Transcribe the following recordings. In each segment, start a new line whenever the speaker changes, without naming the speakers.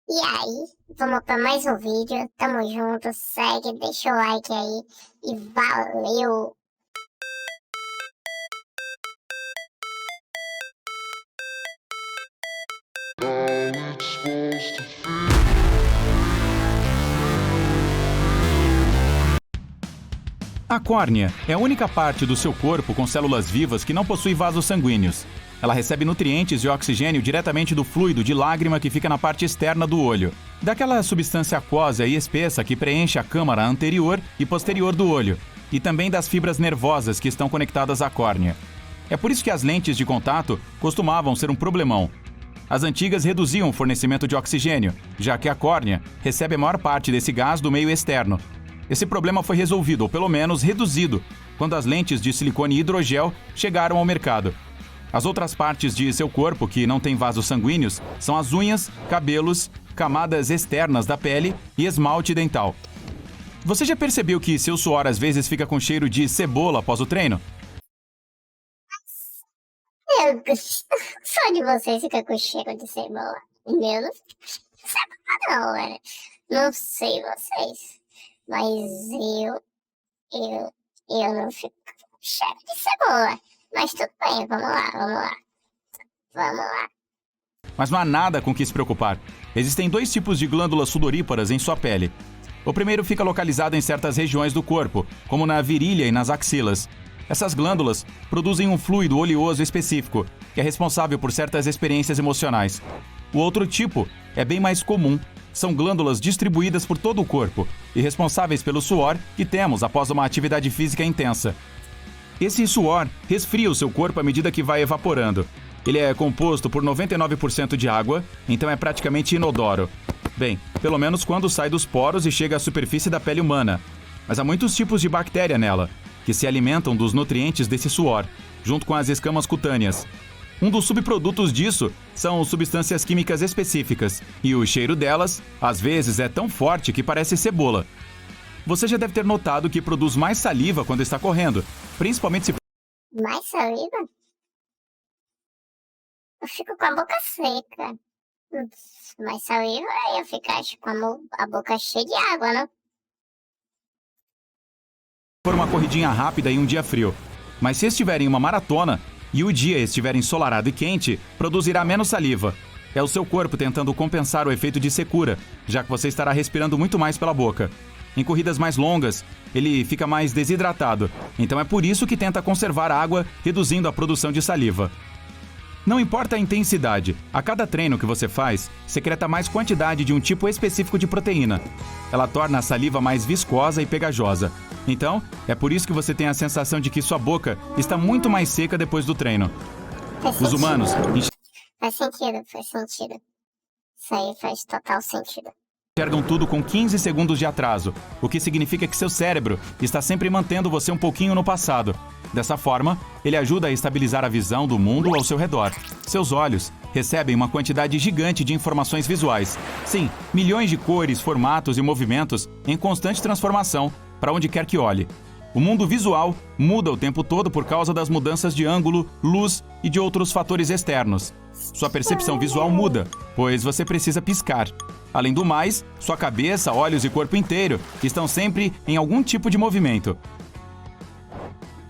E aí, vamos para mais um vídeo. Tamo junto, segue, deixa o like aí e valeu!
A córnea é a única parte do seu corpo com células vivas que não possui vasos sanguíneos. Ela recebe nutrientes e oxigênio diretamente do fluido de lágrima que fica na parte externa do olho, daquela substância aquosa e espessa que preenche a câmara anterior e posterior do olho, e também das fibras nervosas que estão conectadas à córnea. É por isso que as lentes de contato costumavam ser um problemão. As antigas reduziam o fornecimento de oxigênio, já que a córnea recebe a maior parte desse gás do meio externo. Esse problema foi resolvido, ou pelo menos reduzido, quando as lentes de silicone e hidrogel chegaram ao mercado. As outras partes de seu corpo que não têm vasos sanguíneos são as unhas, cabelos, camadas externas da pele e esmalte dental. Você já percebeu que seu suor às vezes fica com cheiro de cebola após o treino?
Só de vocês fica com cheiro de cebola. Meu, não fica cebola não, velho. Não sei vocês, mas eu não fico com cheiro de cebola. Mas tudo bem, vamos lá.
Mas não há nada com que se preocupar. Existem dois tipos de glândulas sudoríparas em sua pele. O primeiro fica localizado em certas regiões do corpo, como na virilha e nas axilas. Essas glândulas produzem um fluido oleoso específico, que é responsável por certas experiências emocionais. O outro tipo é bem mais comum. São glândulas distribuídas por todo o corpo e responsáveis pelo suor que temos após uma atividade física intensa. Esse suor resfria o seu corpo à medida que vai evaporando. Ele é composto por 99% de água, então é praticamente inodoro. Bem, pelo menos quando sai dos poros e chega à superfície da pele humana. Mas há muitos tipos de bactéria nela, que se alimentam dos nutrientes desse suor, junto com as escamas cutâneas. Um dos subprodutos disso são substâncias químicas específicas, e o cheiro delas, às vezes, é tão forte que parece cebola. Você já deve ter notado que produz mais saliva quando está correndo, principalmente se...
Mais saliva? Eu fico com a boca seca. Mais saliva eu fico acho, com a boca cheia de água, né?
for uma corridinha rápida em um dia frio. Mas se estiver em uma maratona e o dia estiver ensolarado e quente, produzirá menos saliva. É o seu corpo tentando compensar o efeito de secura, já que você estará respirando muito mais pela boca. Em corridas mais longas, ele fica mais desidratado, então é por isso que tenta conservar a água, reduzindo a produção de saliva. Não importa a intensidade, a cada treino que você faz, secreta mais quantidade de um tipo específico de proteína. Ela torna a saliva mais viscosa e pegajosa. Então, é por isso que você tem a sensação de que sua boca está muito mais seca depois do treino. Os humanos...
Faz sentido. Isso aí faz total sentido.
Enxergam tudo com 15 segundos de atraso, o que significa que seu cérebro está sempre mantendo você um pouquinho no passado. Dessa forma, ele ajuda a estabilizar a visão do mundo ao seu redor. Seus olhos recebem uma quantidade gigante de informações visuais. Sim, milhões de cores, formatos e movimentos em constante transformação, para onde quer que olhe. O mundo visual muda o tempo todo por causa das mudanças de ângulo, luz e de outros fatores externos. Sua percepção visual muda, pois você precisa piscar. Além do mais, sua cabeça, olhos e corpo inteiro estão sempre em algum tipo de movimento.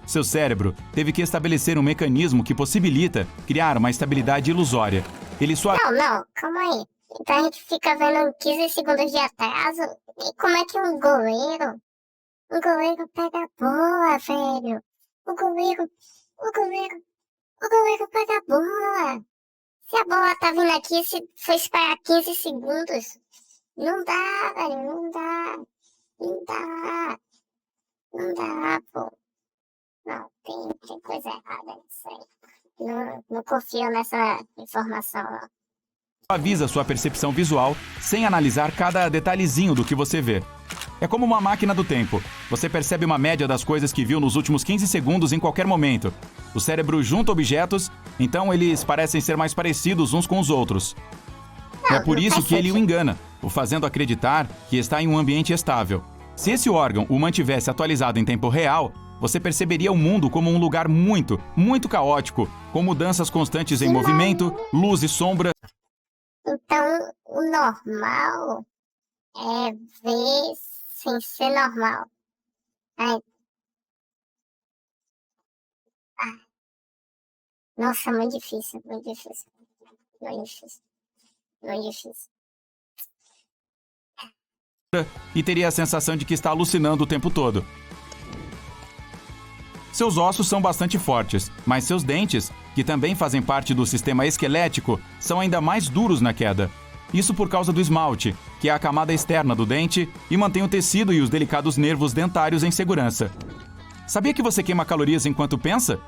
Seu cérebro teve que estabelecer um mecanismo que possibilita criar uma estabilidade ilusória. Ele só...
Não, calma aí. Então a gente fica vendo 15 segundos de atraso. E como é que um goleiro pega a bola, velho? O goleiro pega a bola. Se a bola tá vindo aqui, se for esperar 15 segundos, não dá, velho, não dá, pô. Não, tem coisa errada nisso aí. Não confio nessa informação, não.
avisa sua percepção visual sem analisar cada detalhezinho do que você vê. É como uma máquina do tempo. Você percebe uma média das coisas que viu nos últimos 15 segundos em qualquer momento. O cérebro junta objetos, então eles parecem ser mais parecidos uns com os outros. É por isso que ele o engana, o fazendo acreditar que está em um ambiente estável. Se esse órgão o mantivesse atualizado em tempo real, você perceberia o mundo como um lugar muito, muito caótico, com mudanças constantes em movimento, luz e sombra.
Então, o normal é ver sem ser normal. Ai, nossa, muito difícil, muito difícil. Muito difícil. Muito difícil.
E teria a sensação de que está alucinando o tempo todo. Seus ossos são bastante fortes, mas seus dentes, que também fazem parte do sistema esquelético, são ainda mais duros na queda. Isso por causa do esmalte, que é a camada externa do dente e mantém o tecido e os delicados nervos dentários em segurança. Sabia que você queima calorias enquanto pensa?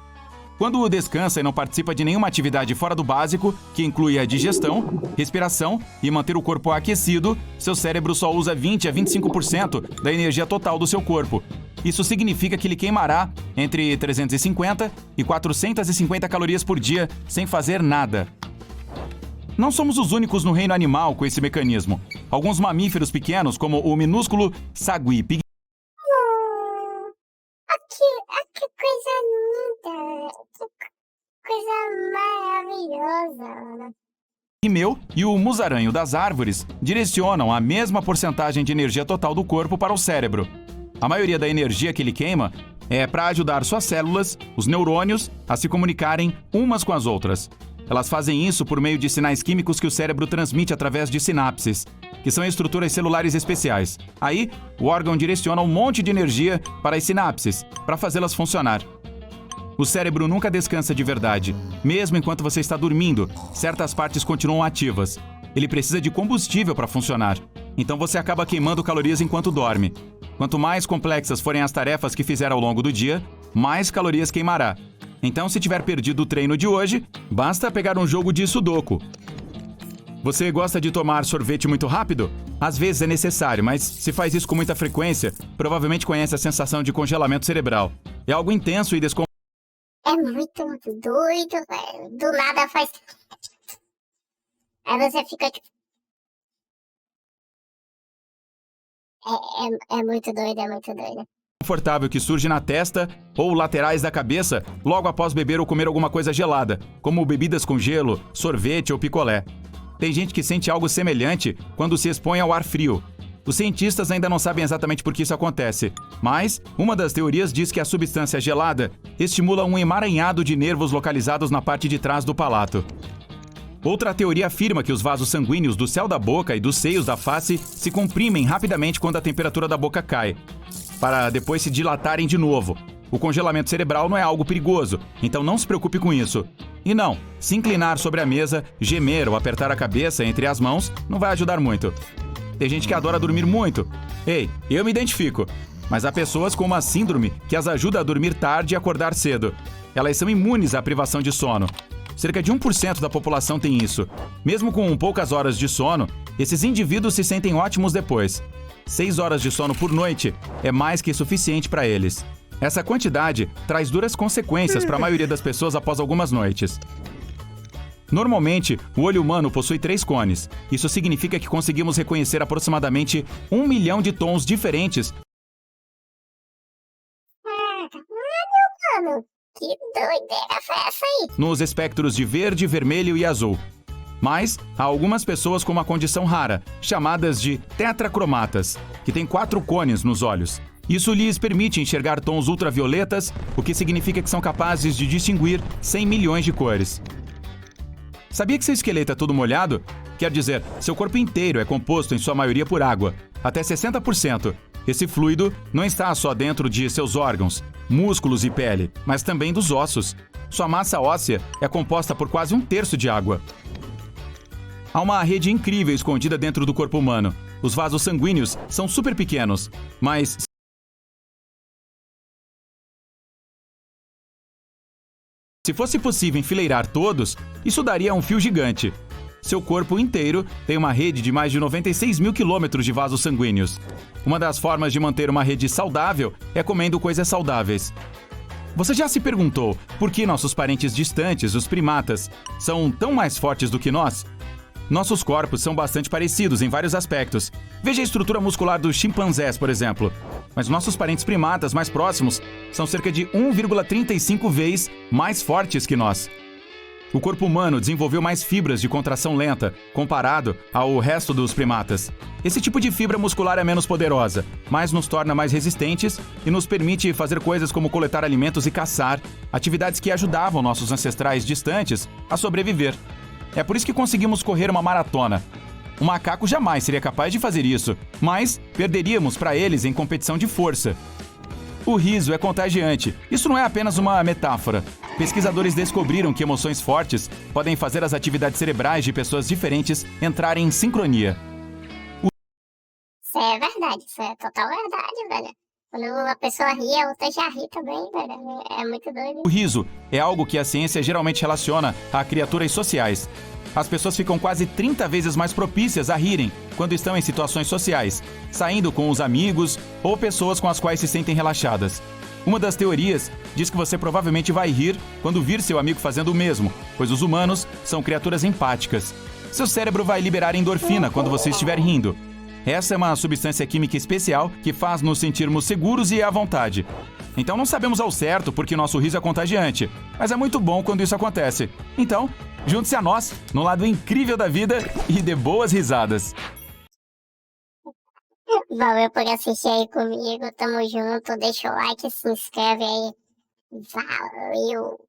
Quando descansa e não participa de nenhuma atividade fora do básico, que inclui a digestão, respiração e manter o corpo aquecido, seu cérebro só usa 20 a 25% da energia total do seu corpo. Isso significa que ele queimará entre 350 e 450 calorias por dia sem fazer nada. Não somos os únicos no reino animal com esse mecanismo. Alguns mamíferos pequenos, como o minúsculo sagui
Que coisa linda. Que coisa maravilhosa.
pigmeu e o musaranho das árvores direcionam a mesma porcentagem de energia total do corpo para o cérebro. A maioria da energia que ele queima é para ajudar suas células, os neurônios, a se comunicarem umas com as outras. Elas fazem isso por meio de sinais químicos que o cérebro transmite através de sinapses, que são estruturas celulares especiais. Aí, o órgão direciona um monte de energia para as sinapses, para fazê-las funcionar. O cérebro nunca descansa de verdade. Mesmo enquanto você está dormindo, certas partes continuam ativas. Ele precisa de combustível para funcionar. Então você acaba queimando calorias enquanto dorme. Quanto mais complexas forem as tarefas que fizer ao longo do dia, mais calorias queimará. Então, se tiver perdido o treino de hoje, basta pegar um jogo de sudoku. Você gosta de tomar sorvete muito rápido? Às vezes é necessário, mas se faz isso com muita frequência, provavelmente conhece a sensação de congelamento cerebral. É algo intenso e desconfortável.
É muito doido, velho. Do nada faz... Aí você fica tipo... É muito doido, é muito doido.
Confortável que surge na testa ou laterais da cabeça logo após beber ou comer alguma coisa gelada, como bebidas com gelo, sorvete ou picolé. Tem gente que sente algo semelhante quando se expõe ao ar frio. Os cientistas ainda não sabem exatamente por que isso acontece, mas uma das teorias diz que a substância gelada estimula um emaranhado de nervos localizados na parte de trás do palato. Outra teoria afirma que os vasos sanguíneos do céu da boca e dos seios da face se comprimem rapidamente quando a temperatura da boca cai, para depois se dilatarem de novo. O congelamento cerebral não é algo perigoso, então não se preocupe com isso. E não, se inclinar sobre a mesa, gemer ou apertar a cabeça entre as mãos não vai ajudar muito. Tem gente que adora dormir muito. Ei, eu me identifico. Mas há pessoas com uma síndrome que as ajuda a dormir tarde e acordar cedo. Elas são imunes à privação de sono. Cerca de 1% da população tem isso. Mesmo com poucas horas de sono, esses indivíduos se sentem ótimos depois. 6 horas de sono por noite é mais que suficiente para eles. Essa quantidade traz duras consequências para a maioria das pessoas após algumas noites. Normalmente, o olho humano possui 3 cones. Isso significa que conseguimos reconhecer aproximadamente 1 milhão de tons diferentes.
Mano, que doideira foi essa aí?
Nos espectros de verde, vermelho e azul. Mas há algumas pessoas com uma condição rara, chamadas de tetracromatas, que têm 4 cones nos olhos. Isso lhes permite enxergar tons ultravioletas, o que significa que são capazes de distinguir 100 milhões de cores. Sabia que seu esqueleto é todo molhado? Quer dizer, seu corpo inteiro é composto em sua maioria por água, até 60%. Esse fluido não está só dentro de seus órgãos, músculos e pele, mas também dos ossos. Sua massa óssea é composta por quase 1/3 de água. Há uma rede incrível escondida dentro do corpo humano. Os vasos sanguíneos são super pequenos, mas se fosse possível enfileirar todos, isso daria um fio gigante. Seu corpo inteiro tem uma rede de mais de 96 mil quilômetros de vasos sanguíneos. Uma das formas de manter uma rede saudável é comendo coisas saudáveis. Você já se perguntou por que nossos parentes distantes, os primatas, são tão mais fortes do que nós? Nossos corpos são bastante parecidos em vários aspectos. Veja a estrutura muscular dos chimpanzés, por exemplo. Mas nossos parentes primatas mais próximos são cerca de 1,35 vezes mais fortes que nós. O corpo humano desenvolveu mais fibras de contração lenta comparado ao resto dos primatas. Esse tipo de fibra muscular é menos poderosa, mas nos torna mais resistentes e nos permite fazer coisas como coletar alimentos e caçar, atividades que ajudavam nossos ancestrais distantes a sobreviver. É por isso que conseguimos correr uma maratona. Um macaco jamais seria capaz de fazer isso, mas perderíamos para eles em competição de força. O riso é contagiante. Isso não é apenas uma metáfora. Pesquisadores descobriram que emoções fortes podem fazer as atividades cerebrais de pessoas diferentes entrarem em sincronia.
Isso é verdade, isso é total verdade, velho. Quando uma pessoa ri, a outra já ri também, velho. É muito doido.
O riso é algo que a ciência geralmente relaciona a criaturas sociais. As pessoas ficam quase 30 vezes mais propícias a rirem quando estão em situações sociais, saindo com os amigos ou pessoas com as quais se sentem relaxadas. Uma das teorias diz que você provavelmente vai rir quando vir seu amigo fazendo o mesmo, pois os humanos são criaturas empáticas. Seu cérebro vai liberar endorfina quando você estiver rindo. Essa é uma substância química especial que faz nos sentirmos seguros e à vontade. Então não sabemos ao certo porque nosso riso é contagiante, mas é muito bom quando isso acontece. Então, junte-se a nós no lado incrível da vida e dê boas risadas.
Valeu por assistir aí comigo, tamo junto, deixa o like, se inscreve aí. Valeu!